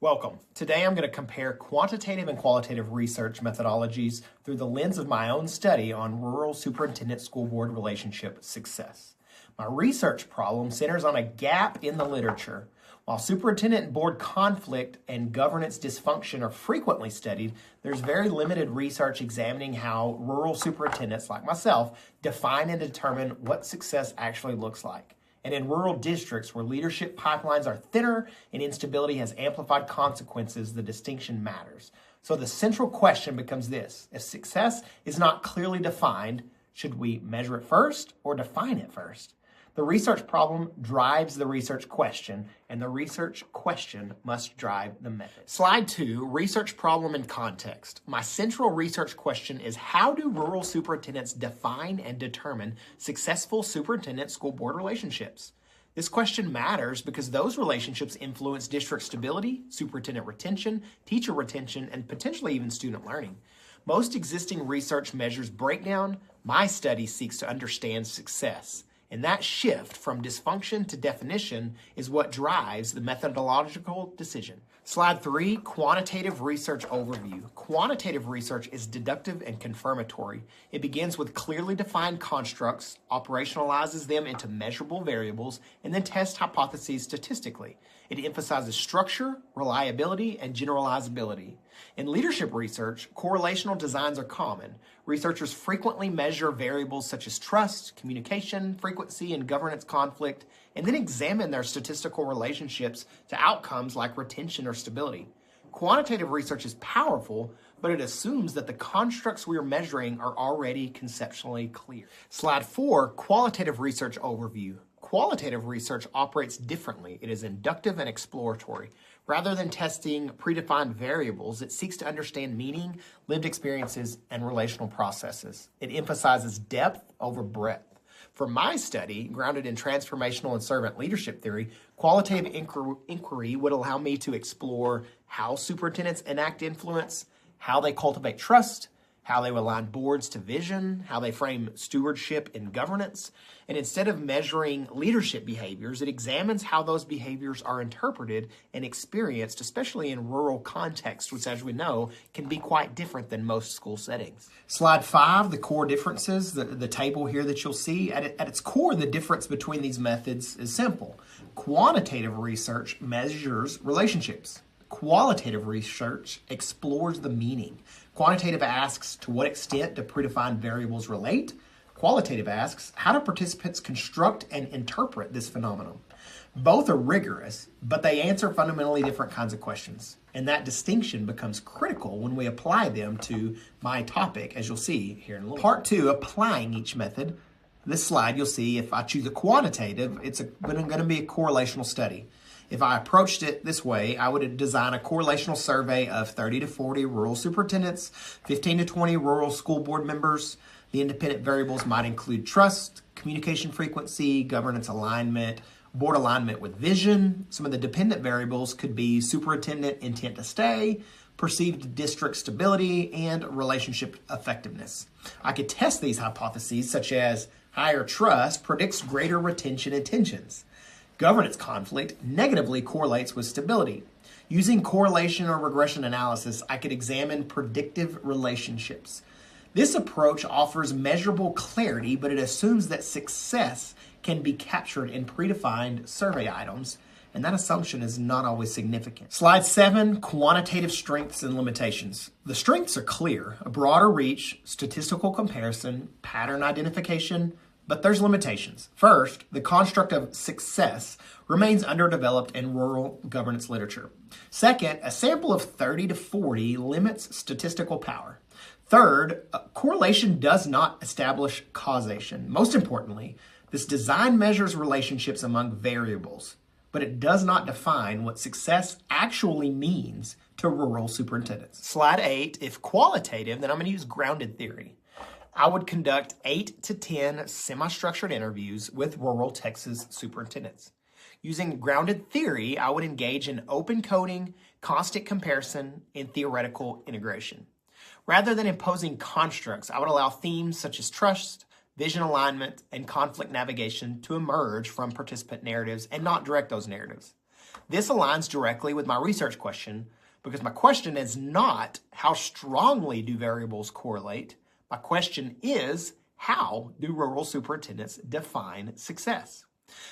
Welcome. Today I'm going to compare quantitative and qualitative research methodologies through the lens of my own study on rural superintendent-school board relationship success. My research problem centers on a gap in the literature. While superintendent and board conflict and governance dysfunction are frequently studied, there's very limited research examining how rural superintendents like myself define and determine what success actually looks like. And in rural districts where leadership pipelines are thinner and instability has amplified consequences, the distinction matters. So the central question becomes this: if success is not clearly defined, should we measure it first or define it first? The research problem drives the research question, and the research question must drive the method. Slide 2, research problem and context. My central research question is, how do rural superintendents define and determine successful superintendent-school board relationships? This question matters because those relationships influence district stability, superintendent retention, teacher retention, and potentially even student learning. Most existing research measures breakdown. My study seeks to understand success. And that shift from dysfunction to definition is what drives the methodological decision. Slide 3, quantitative research overview. Quantitative research is deductive and confirmatory. It begins with clearly defined constructs, operationalizes them into measurable variables, and then tests hypotheses statistically. It emphasizes structure, reliability, and generalizability. In leadership research, correlational designs are common. Researchers frequently measure variables such as trust, communication, frequency, and governance conflict, and then examine their statistical relationships to outcomes like retention or stability. Quantitative research is powerful, but it assumes that the constructs we are measuring are already conceptually clear. Slide 4, qualitative research overview. Qualitative research operates differently. It is inductive and exploratory. Rather than testing predefined variables, it seeks to understand meaning, lived experiences, and relational processes. It emphasizes depth over breadth. For my study, grounded in transformational and servant leadership theory, qualitative inquiry would allow me to explore how superintendents enact influence, how they cultivate trust, how they align boards to vision, how they frame stewardship and governance. And instead of measuring leadership behaviors, it examines how those behaviors are interpreted and experienced, especially in rural contexts, which, as we know, can be quite different than most school settings. Slide 5, the core differences, the table here that you'll see. At its core, the difference between these methods is simple. Quantitative research measures relationships. Qualitative research explores the meaning. Quantitative asks, to what extent do predefined variables relate? Qualitative asks, how do participants construct and interpret this phenomenon? Both are rigorous, but they answer fundamentally different kinds of questions. And that distinction becomes critical when we apply them to my topic, as you'll see here in a little. Part 2, applying each method. This slide, you'll see if I choose a quantitative, it's going to be a correlational study. If I approached it this way, I would design a correlational survey of 30 to 40 rural superintendents, 15 to 20 rural school board members. The independent variables might include trust, communication frequency, governance alignment, board alignment with vision. Some of the dependent variables could be superintendent intent to stay, perceived district stability, and relationship effectiveness. I could test these hypotheses, such as higher trust predicts greater retention intentions. Governance conflict negatively correlates with stability. Using correlation or regression analysis, I could examine predictive relationships. This approach offers measurable clarity, but it assumes that success can be captured in predefined survey items, and that assumption is not always significant. Slide 7, quantitative strengths and limitations. The strengths are clear: a broader reach, statistical comparison, pattern identification, but there's limitations. First, the construct of success remains underdeveloped in rural governance literature. Second, a sample of 30 to 40 limits statistical power. Third, correlation does not establish causation. Most importantly, this design measures relationships among variables, but it does not define what success actually means to rural superintendents. Slide 8, if qualitative, then I'm going to use grounded theory. I would conduct 8 to 10 semi-structured interviews with rural Texas superintendents. Using grounded theory, I would engage in open coding, constant comparison, and theoretical integration. Rather than imposing constructs, I would allow themes such as trust, vision alignment, and conflict navigation to emerge from participant narratives and not direct those narratives. This aligns directly with my research question because my question is not how strongly do variables correlate. My question is, how do rural superintendents define success?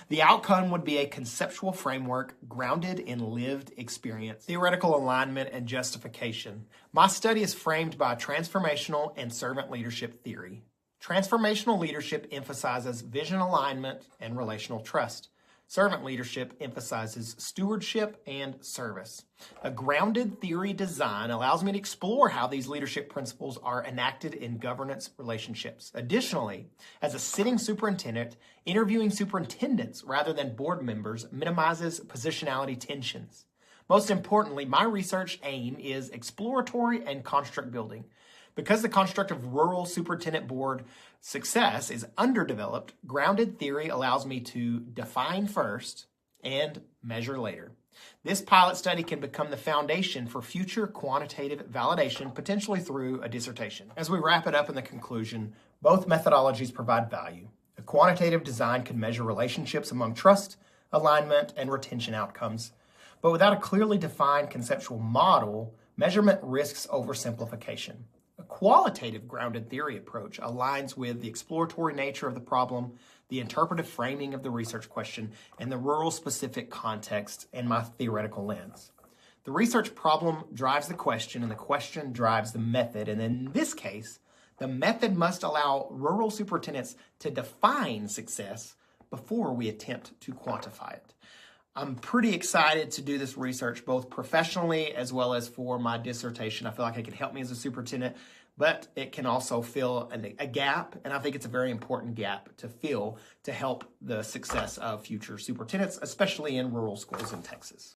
The outcome would be a conceptual framework grounded in lived experience, theoretical alignment, and justification. My study is framed by transformational and servant leadership theory. Transformational leadership emphasizes vision alignment and relational trust. Servant leadership emphasizes stewardship and service. A grounded theory design allows me to explore how these leadership principles are enacted in governance relationships. Additionally, as a sitting superintendent, interviewing superintendents rather than board members minimizes positionality tensions. Most importantly, my research aim is exploratory and construct building. Because the construct of rural superintendent board success is underdeveloped, grounded theory allows me to define first and measure later. This pilot study can become the foundation for future quantitative validation, potentially through a dissertation. As we wrap it up in the conclusion, both methodologies provide value. A quantitative design can measure relationships among trust, alignment, and retention outcomes. But without a clearly defined conceptual model, measurement risks oversimplification. A qualitative grounded theory approach aligns with the exploratory nature of the problem, the interpretive framing of the research question, and the rural-specific context and my theoretical lens. The research problem drives the question, and the question drives the method. And in this case, the method must allow rural superintendents to define success before we attempt to quantify it. I'm pretty excited to do this research both professionally as well as for my dissertation. I feel like it can help me as a superintendent, but it can also fill a gap, and I think it's a very important gap to fill to help the success of future superintendents, especially in rural schools in Texas.